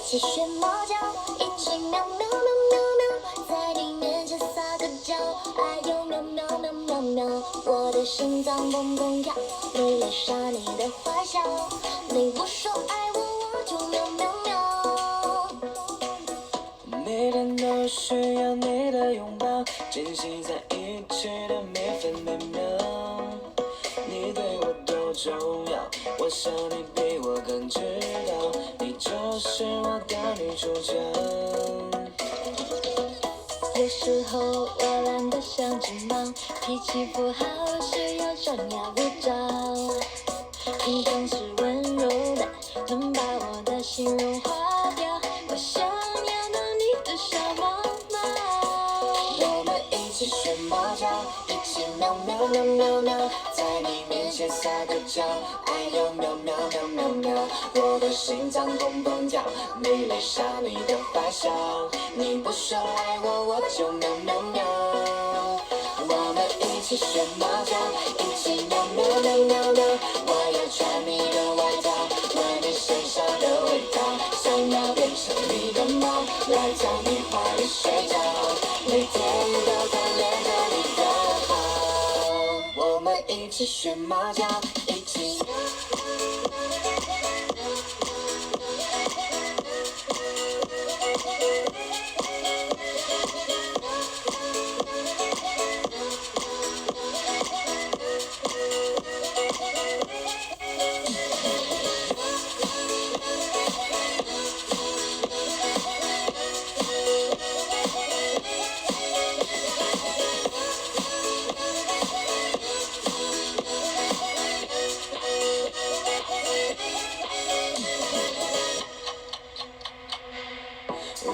起学猫叫，一起喵喵喵喵喵，在你面前撒个娇，哎呦喵喵喵喵喵，我的心脏蹦蹦跳，迷恋上你的坏笑，你不说爱我，我就喵喵喵。每天都需要你的拥抱，珍惜在一起的每分每秒。你对我多重要，我想你比我更知道，你就是我的女主角。有时候我懒得像只猫，脾气不好时又张牙舞爪，你总是温柔的，能把我的心融化掉。我想要当你的小猫猫，我们一起学猫叫，一起喵喵喵喵喵，在你面前撒个娇，哎呦喵喵喵喵喵，我的心脏蹦蹦跳，迷恋上你的坏笑，你不说爱我，我就喵喵喵。我们一起学猫叫，一起喵喵喵喵喵，我要穿你的外套，闻你身上的味道，想要变成你的猫，赖在你怀里睡觉，每天都贪恋着你的好。我们一起学猫叫，一起。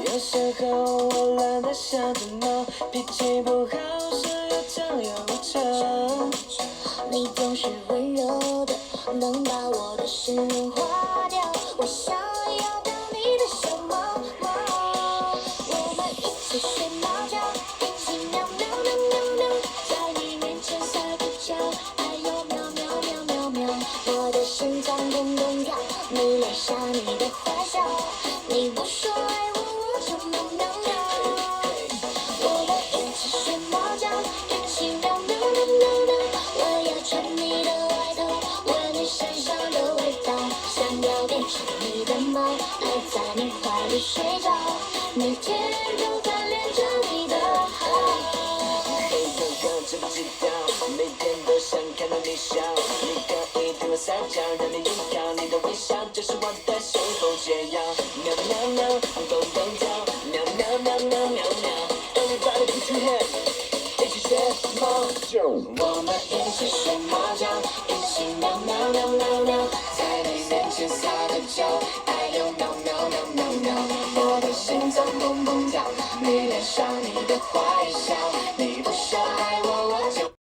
有时候我懒得像只猫，脾气不好时又张牙舞爪。你总是温柔的，能把我的心融化掉。我想要当你的小猫猫，我们一起学猫叫，一起喵喵喵喵喵，在你面前撒个娇，哎呦喵喵喵喵喵，我的心脏蹦蹦跳，迷恋上你的坏笑，你不说爱我，我就喵喵喵。我们一起学猫叫，一起喵喵喵喵喵，我要穿你的外套，闻你身上的味道，想要变成你的猫，赖在你怀里睡着，每天都贪恋着你的好。嘿呦呦，知不知道？每天都想看到你笑，你可以对我撒娇，让你拥抱，你的微笑就是我的幸福解药。喵喵喵，蹦蹦跳，喵喵喵喵喵喵。Everybody put your hands，一起学猫叫。我们一起学猫叫，一起喵喵喵喵喵，在你面前撒个娇，